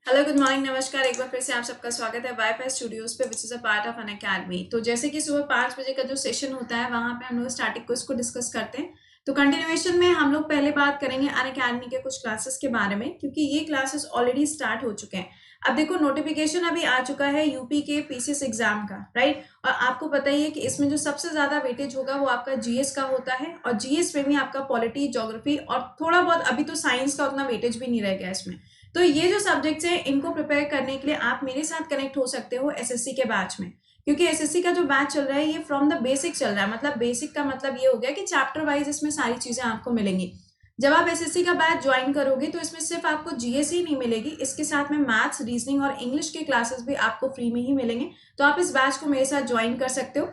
Hello, good morning, नमस्कार। एक बार फिर से आप सबका स्वागत है वाईफाई स्टूडियोज पे, which is a part of an academy. तो जैसे कि सुबह 5 बजे का जो सेशन होता है वहां पे हम लोग स्टैटिक क्विज को डिस्कस करते हैं। तो कंटिन्यूएशन में हम लोग पहले बात करेंगे अन अकेडमी के कुछ क्लासेस के बारे में, क्योंकि ये क्लासेस ऑलरेडी स्टार्ट हो चुके हैं। अब देखो, नोटिफिकेशन अभी आ चुका है यूपी के पीसीएस एग्जाम का, राइट। और आपको पता ही है कि इसमें जो सबसे ज्यादा वेटेज होगा वो आपका जीएस का होता है, और जीएस में भी आपका पॉलिटी, ज्योग्राफी और थोड़ा बहुत, अभी तो साइंस का उतना वेटेज भी नहीं रह गया इसमें। तो ये जो सब्जेक्ट्स हैं इनको प्रिपेयर करने के लिए आप मेरे साथ कनेक्ट हो सकते हो एसएससी के बैच में, क्योंकि एसएससी का जो बैच चल रहा है ये फ्रॉम द बेसिक चल रहा है। मतलब बेसिक का मतलब ये हो गया कि चैप्टर वाइज इसमें सारी चीजें आपको मिलेंगी। जब आप एसएससी का बैच ज्वाइन करोगे तो इसमें सिर्फ आपको जीएस ही नहीं मिलेगी, इसके साथ में मैथ्स, रीजनिंग और इंग्लिश के क्लासेस भी आपको फ्री में ही मिलेंगे। तो आप इस बैच को मेरे साथ ज्वाइन कर सकते हो।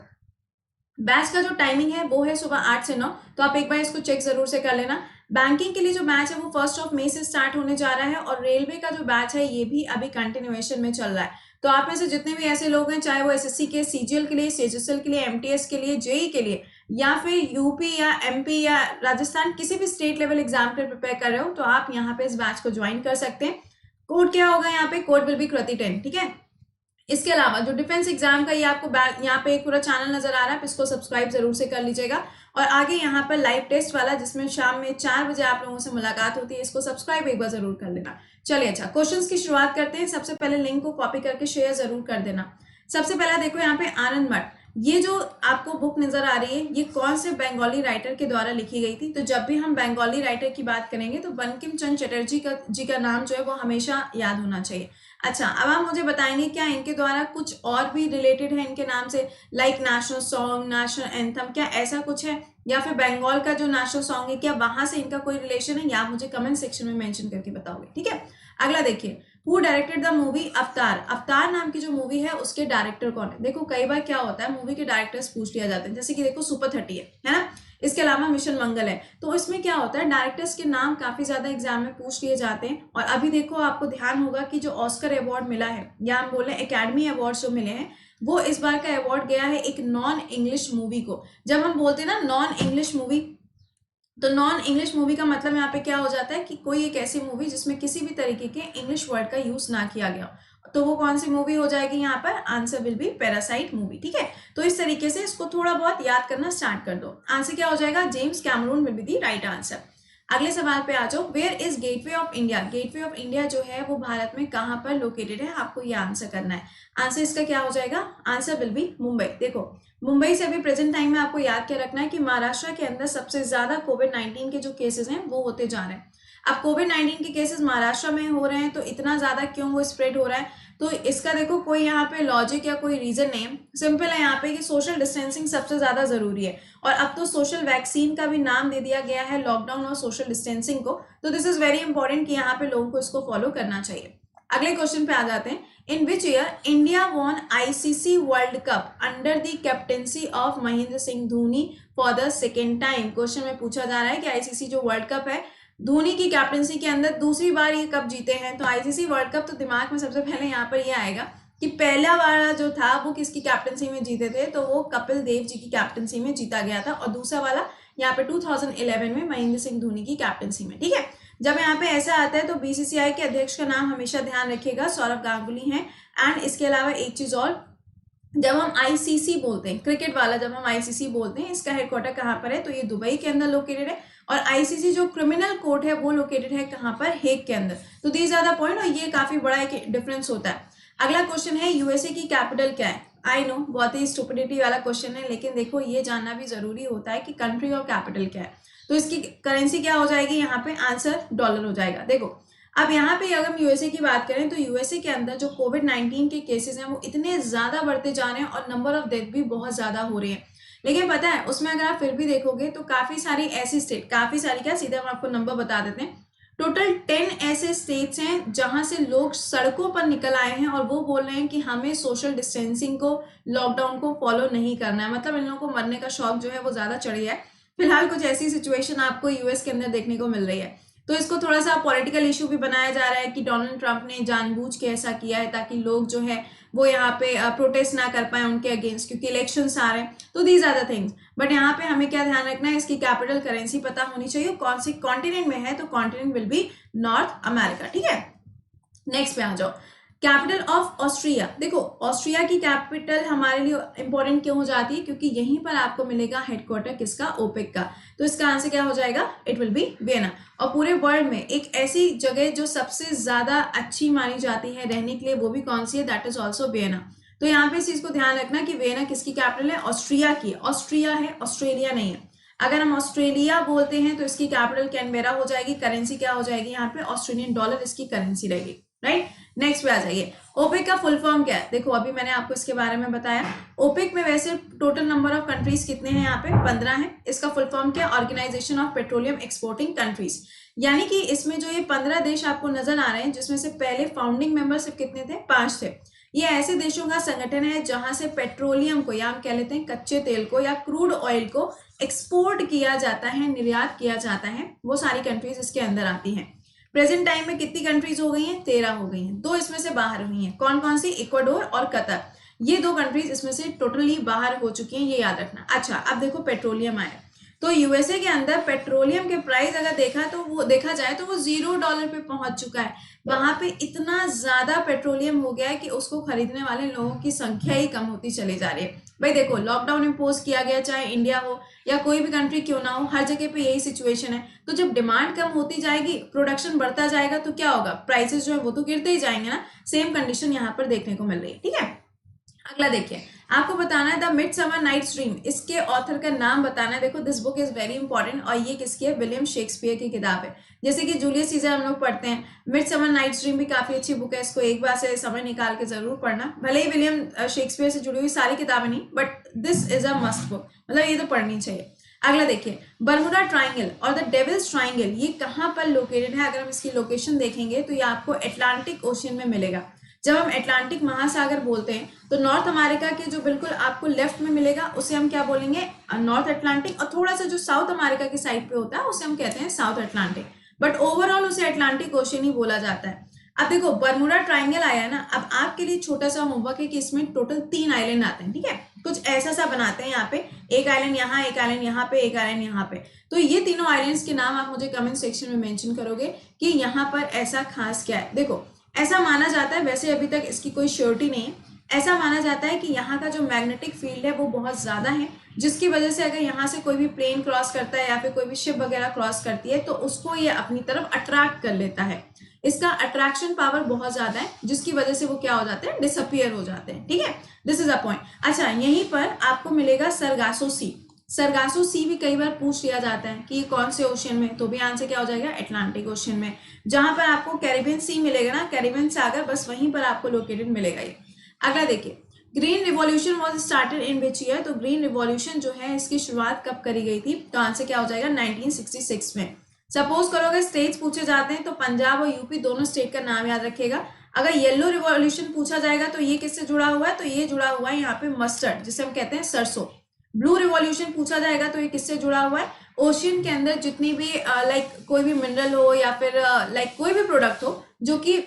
बैच का जो टाइमिंग है वो है सुबह 8 से 9, तो आप एक बार इसको चेक जरूर से कर लेना। बैंकिंग के लिए जो बैच है वो 1 मई से स्टार्ट होने जा रहा है, और रेलवे का जो बैच है ये भी अभी कंटिन्यूएशन में चल रहा है। तो आप में से जितने भी ऐसे लोग हैं, चाहे वो एसएससी के, सीजीएल के लिए, सीएचएसएल के लिए, एमटीएस के लिए, जेई के लिए, या फिर यूपी या एमपी या राजस्थान, किसी भी स्टेट लेवल एग्जाम के प्रिपेयर कर रहे हो, तो आप यहाँ पे इस बैच को ज्वाइन कर सकते हैं। कोड क्या होगा यहाँ पे? कोड विल बी कृति10, ठीक है। इसके अलावा जो डिफेंस एग्जाम का ये आपको यहाँ पे एक पूरा चैनल नजर आ रहा है, आप इसको सब्सक्राइब जरूर से कर लीजिएगा। और आगे यहाँ पर लाइव टेस्ट वाला, जिसमें शाम में 4 बजे आप लोगों से मुलाकात होती है, इसको सब्सक्राइब एक बार जरूर कर लेना। चलिए, अच्छा, क्वेश्चंस की शुरुआत करते हैं। सबसे पहले लिंक को कॉपी करके शेयर जरूर कर देना। सबसे पहला देखो यहाँ पे आनंद मठ, ये जो आपको बुक नजर आ रही है ये कौन से बंगाली राइटर के द्वारा लिखी गई थी? तो जब भी हम बंगाली राइटर की बात करेंगे तो बंकिम चंद्र चटर्जी जी का नाम जो है वो हमेशा याद होना चाहिए। अच्छा, अब आप मुझे बताएंगे क्या इनके द्वारा कुछ और भी रिलेटेड है इनके नाम से, like national song, national anthem, क्या ऐसा कुछ है? या फिर बंगाल का जो नेशनल सॉन्ग है क्या वहां से इनका कोई रिलेशन है? या आप मुझे कमेंट सेक्शन में मेंशन करके बताओगे, ठीक है। अगला देखिए, हु डायरेक्टेड द मूवी अवतार? अवतार नाम की जो मूवी है उसके डायरेक्टर कौन है? देखो, कई बार क्या होता है, मूवी के डायरेक्टर्स पूछ लिया जाते हैं, जैसे कि देखो सुपर 30 है ना। इसके अलावा मिशन मंगल है। तो इसमें क्या होता है, डायरेक्टर्स के नाम काफी ज्यादा एग्जाम में पूछ लिए जाते हैं। और अभी देखो, आपको ध्यान होगा कि जो ऑस्कर अवार्ड मिला है, या हम बोले एकेडमी अवार्ड जो मिले हैं, वो इस बार का अवार्ड गया है एक नॉन इंग्लिश मूवी को। जब हम बोलते हैं ना नॉन इंग्लिश मूवी, तो नॉन इंग्लिश मूवी का मतलब यहाँ पे क्या हो जाता है कि कोई एक ऐसी मूवी जिसमें किसी भी तरीके के इंग्लिश वर्ड का यूज ना किया गया हो। तो वो कौन सी मूवी हो जाएगी यहाँ पर? Answer will be parasite movie, ठीक है। तो इस तरीके से इसको थोड़ा बहुत याद करना स्टार्ट कर दो। आंसर क्या हो जाएगा? James Cameron will be the right answer. अगले सवाल पे आ जाओ, where is gateway of India? Gateway of India जो है वो भारत में कहाँ पर लोकेटेड है? आपको ये आंसर करना है। आंसर इसका क्या हो जाएगा? Answer will be Mumbai. देखो, मुंबई से अभी प्रेजेंट टाइम में आपको याद क्या रखना है कि महाराष्ट्र के अंदर सबसे ज्यादा कोविड-19 के जो केसेस हैं वो होते जा रहे हैं। अब कोविड-19 के केसेस महाराष्ट्र में हो रहे हैं, तो इतना ज्यादा क्यों वो स्प्रेड हो रहा है? तो इसका देखो कोई यहाँ पे लॉजिक या कोई रीजन नहीं है, सिंपल है यहाँ पे कि सोशल डिस्टेंसिंग सबसे ज्यादा जरूरी है। और अब तो सोशल वैक्सीन का भी नाम दे दिया गया है लॉकडाउन और सोशल डिस्टेंसिंग को। तो दिस इज वेरी इंपॉर्टेंट कि यहाँ पे लोगों को इसको फॉलो करना चाहिए। अगले क्वेश्चन पे आ जाते हैं। In which year India won ICC World Cup under the captaincy of Mahendra Singh Dhoni for the second time? Question में पूछा जा रहा है कि आईसीसी जो वर्ल्ड कप है, धोनी की कैप्टेंसी के अंदर दूसरी बार ये कप जीते हैं। तो आईसीसी वर्ल्ड कप, तो दिमाग में सबसे पहले यहाँ पर ये आएगा कि पहला वाला जो था वो किसकी कैप्टेंसी में जीते थे? तो वो कपिल देव जी की कैप्टेंसी में जीता गया था। और दूसरा वाला यहाँ पे 2011 में महेंद्र सिंह धोनी की कैप्टेंसी में, ठीक है। जब यहाँ पे ऐसा आता है तो बीसीसीआई के अध्यक्ष का नाम हमेशा ध्यान रखिएगा, सौरभ गांगुली हैं। एंड इसके अलावा एक चीज और, जब हम आईसीसी बोलते हैं क्रिकेट वाला, जब हम आईसीसी बोलते हैं, इसका हेडक्वार्टर कहाँ पर है? तो ये दुबई के अंदर लोकेटेड है। और आईसीसी जो क्रिमिनल कोर्ट है वो लोकेटेड है कहाँ पर? हेग के अंदर। तो दीज आर द पॉइंट, और ये काफी बड़ा एक डिफरेंस होता है। अगला क्वेश्चन है, यूएसए की कैपिटल क्या है? आई नो, बहुत ही स्टुपिडिटी वाला क्वेश्चन है, लेकिन देखो ये जानना भी जरूरी होता है कि कंट्री और कैपिटल क्या है। तो इसकी करेंसी क्या हो जाएगी यहाँ पे? आंसर डॉलर हो जाएगा। देखो, अब यहाँ पे अगर हम यूएसए की बात करें तो यूएसए के अंदर जो कोविड-19 के केसेस हैं वो इतने ज्यादा बढ़ते जा रहे हैं, और नंबर ऑफ डेथ भी बहुत ज्यादा हो रही है। लेकिन पता है उसमें अगर आप फिर भी देखोगे तो काफी सारी ऐसी स्टेट, काफी सारी क्या, सीधे हम आपको नंबर बता देते हैं। टोटल 10 ऐसे स्टेट्स हैं जहां से लोग सड़कों पर निकल आए हैं, और वो बोल रहे हैं कि हमें सोशल डिस्टेंसिंग को, लॉकडाउन को फॉलो नहीं करना है। मतलब इन लोगों को मरने का शौक जो है वो ज्यादा चढ़ गया है। फिलहाल कुछ ऐसी सिचुएशन आपको यूएस के अंदर देखने को मिल रही है। तो इसको थोड़ा सा पॉलिटिकल इशू भी बनाया जा रहा है कि डोनाल्ड ट्रंप ने जानबूझ के ऐसा किया है ताकि लोग जो है वो यहाँ पे प्रोटेस्ट ना कर पाए उनके अगेंस्ट, क्योंकि इलेक्शंस आ रहे हैं। तो these are the things. But यहाँ पे हमें क्या ध्यान रखना है, इसकी कैपिटल करेंसी पता होनी चाहिए। कौन सी कॉन्टिनेंट में है? तो continent will be north America, ठीक है। नेक्स्ट पे आ जाओ, कैपिटल ऑफ ऑस्ट्रिया। देखो ऑस्ट्रिया की कैपिटल हमारे लिए इंपॉर्टेंट क्यों हो जाती है, क्योंकि यहीं पर आपको मिलेगा हेडक्वार्टर किसका, ओपेक का। तो इसका आंसर क्या हो जाएगा, इट विल बी वियना। और पूरे वर्ल्ड में एक ऐसी जगह जो सबसे ज्यादा अच्छी मानी जाती है रहने के लिए, वो भी कौन सी है, दैट इज ऑल्सो वियना। तो यहाँ पे इस चीज को ध्यान रखना कि वियना किसकी कैपिटल है, ऑस्ट्रिया की। ऑस्ट्रिया है, ऑस्ट्रेलिया नहीं है। अगर हम ऑस्ट्रेलिया बोलते हैं तो इसकी कैपिटल कैनबेरा हो जाएगी, करेंसी क्या हो जाएगी यहाँ पे, ऑस्ट्रेलियन डॉलर इसकी करेंसी रहेगी, राइट। नेक्स्ट पे आ जाइए, ओपेक का फुल फॉर्म क्या है। देखो अभी मैंने आपको इसके बारे में बताया। ओपेक में वैसे टोटल नंबर ऑफ कंट्रीज कितने हैं, यहाँ पे 15 है। इसका फुल फॉर्म क्या, organisation of petroleum exporting countries. यानी कि इसमें जो ये 15 देश आपको नजर आ रहे हैं, जिसमें से पहले फाउंडिंग मेंबरशिप कितने थे, 5 थे। ये ऐसे देशों का संगठन है जहां से पेट्रोलियम को, या हम कह लेते हैं कच्चे तेल को या क्रूड ऑयल को एक्सपोर्ट किया जाता है, निर्यात किया जाता है। वो सारी कंट्रीज इसके अंदर आती हैं। प्रेजेंट टाइम में कितनी कंट्रीज हो गई हैं, 13 हो गई हैं। 2 इसमें से बाहर हुई हैं, कौन कौन सी, इक्वाडोर और कतर। ये 2 कंट्रीज इसमें से टोटली बाहर हो चुकी हैं, ये याद रखना। अच्छा अब देखो पेट्रोलियम आया, तो यूएसए के अंदर पेट्रोलियम के प्राइस अगर देखा जाए तो वो $0 पे पहुंच चुका है। वहां पे इतना ज्यादा पेट्रोलियम हो गया है कि उसको खरीदने वाले लोगों की संख्या ही कम होती चली जा रही है। भाई देखो लॉकडाउन इम्पोज किया गया, चाहे इंडिया हो या कोई भी कंट्री क्यों ना हो, हर जगह पे यही सिचुएशन है। तो जब डिमांड कम होती जाएगी, प्रोडक्शन बढ़ता जाएगा, तो क्या होगा, प्राइसेस जो है वो तो गिरते ही जाएंगे ना। सेम कंडीशन यहाँ पर देखने को मिल रही है, ठीक है। अगला देखिए, आपको बताना है द मिडसमर नाइट्स ड्रीम, इसके ऑथर का नाम बताना है। देखो this book is very important, और ये किसकी है, विलियम शेक्सपियर की किताब है। जैसे कि जूलियस सीजर हम लोग पढ़ते हैं, मिडसमर नाइट्स ड्रीम भी काफी अच्छी बुक है। इसको एक बार से समय निकाल के जरूर पढ़ना। भले ही विलियम शेक्सपियर से जुड़ी हुई सारी किताबें नहीं, but this is a must book, मतलब ये तो पढ़नी चाहिए। अगला देखिए, बर्मुडा ट्राइंगल और द डेविल्स ट्राइंगल, ये कहाँ पर लोकेटेड है। अगर हम इसकी लोकेशन देखेंगे तो ये आपको अटलांटिक ओशियन में मिलेगा। जब हम अटलांटिक महासागर बोलते हैं तो नॉर्थ अमेरिका के जो बिल्कुल आपको लेफ्ट में मिलेगा उसे हम क्या बोलेंगे, नॉर्थ अटलांटिक। और थोड़ा सा जो साउथ अमेरिका की साइड पे होता है उसे हम कहते हैं साउथ अटलांटिक, बट ओवरऑल उसे अटलांटिक ओशियन ही बोला जाता है। अब देखो बर्मुडा ट्राइंगल आया ना, अब आपके लिए छोटा सा होमवर्क है कि इसमें टोटल 3 आइलैंड आते हैं, ठीक है। कुछ ऐसा सा बनाते हैं यहाँ पे, एक आइलैंड यहाँ, एक आइलैंड यहाँ पे, एक आइलैंड यहाँ पे। तो ये तीनों आइलैंड्स के नाम आप मुझे कमेंट सेक्शन में मेंशन करोगे कि यहाँ पर ऐसा खास क्या है। देखो ऐसा माना जाता है, वैसे अभी तक इसकी कोई श्योरिटी नहीं है, ऐसा माना जाता है कि यहाँ का जो मैग्नेटिक फील्ड है वो बहुत ज्यादा है, जिसकी वजह से अगर यहाँ से कोई भी प्लेन क्रॉस करता है या फिर कोई भी शिप वगैरह क्रॉस करती है तो उसको ये अपनी तरफ अट्रैक्ट कर लेता है। इसका अट्रैक्शन पावर बहुत ज्यादा है, जिसकी वजह से वो क्या हो जाते हैं, डिसअपियर हो जाते हैं, ठीक है। This is a point. अच्छा यहीं पर आपको मिलेगा सरगासो सी। सरगासो सी भी कई बार पूछ लिया जाता है कि ये कौन से ओशियन में, तो भी आंसर क्या हो जाएगा, अटलांटिक ओशियन में। जहां पर आपको कैरिबियन सी मिलेगा ना, कैरिबियन सागर, बस वहीं पर आपको लोकेटेड मिलेगा ये। अगला देखिए, green revolution was started in which year. तो ग्रीन रिवॉल्यूशन जो है इसकी शुरुआत कब करी गई थी, तो आंसर क्या हो जाएगा, 1966 में। सपोज करो अगर स्टेट्स पूछे जाते हैं तो पंजाब और यूपी दोनों स्टेट का नाम याद रखिएगा। अगर येलो रिवॉल्यूशन पूछा जाएगा तो ये किससे जुड़ा हुआ है, तो ये जुड़ा हुआ है यहाँ पे मस्टर्ड, जिसे हम कहते हैं सरसों। ब्लू रिवॉल्यूशन पूछा जाएगा तो ये किससे जुड़ा हुआ है, ओशियन के अंदर जितनी भी लाइक कोई भी मिनरल हो या फिर लाइक कोई भी प्रोडक्ट हो जो कि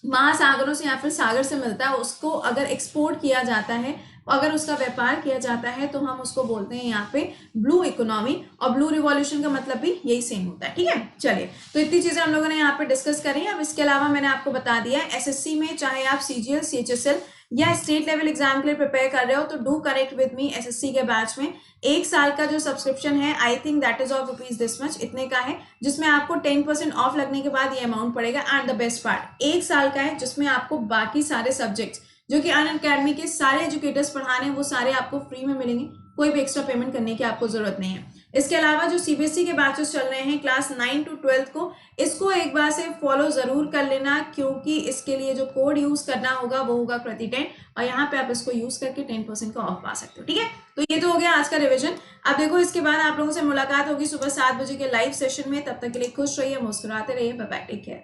महासागरों से या फिर सागर से मिलता है, उसको अगर एक्सपोर्ट किया जाता है, अगर उसका व्यापार किया जाता है तो हम उसको बोलते हैं यहाँ पे ब्लू इकोनॉमी। और ब्लू रिवॉल्यूशन का मतलब भी यही सेम होता है, ठीक है। चलिए तो इतनी चीजें हम लोगों ने यहाँ पे डिस्कस करी। अब इसके अलावा मैंने आपको बता दिया है एसएससी में चाहे आप सीजीएल, सीएचएसएल या स्टेट लेवल एग्जाम के लिए प्रिपेयर कर रहे हो तो do connect with me SSC के बैच में। 1 साल का जो सब्सक्रिप्शन है, I think that is of rupees this much, इतने का है, जिसमें आपको 10% ऑफ लगने के बाद ये अमाउंट पड़ेगा। एंड द बेस्ट पार्ट, 1 साल का है जिसमें आपको बाकी सारे सब्जेक्ट्स जो कि अनअकैडमी के सारे एजुकेटर्स पढ़ा रहे हैं वो सारे आपको फ्री में मिलेंगे, कोई भी एक्स्ट्रा पेमेंट करने की आपको जरूरत नहीं है। इसके अलावा जो सीबीएसई के बैचेस चल रहे हैं क्लास 9 to 12 को, इसको एक बार से फॉलो जरूर कर लेना, क्योंकि इसके लिए जो कोड यूज करना होगा वो होगा कृति10, और यहाँ पे आप इसको यूज करके 10% का ऑफ पा सकते हो, ठीक है। तो ये तो हो गया आज का रिविजन। अब देखो इसके बाद आप लोगों से मुलाकात होगी सुबह 7 बजे के लाइव सेशन में। तब तक के लिए खुश रहिए, मुस्कुराते रहिए, बाय बाय, टेक केयर।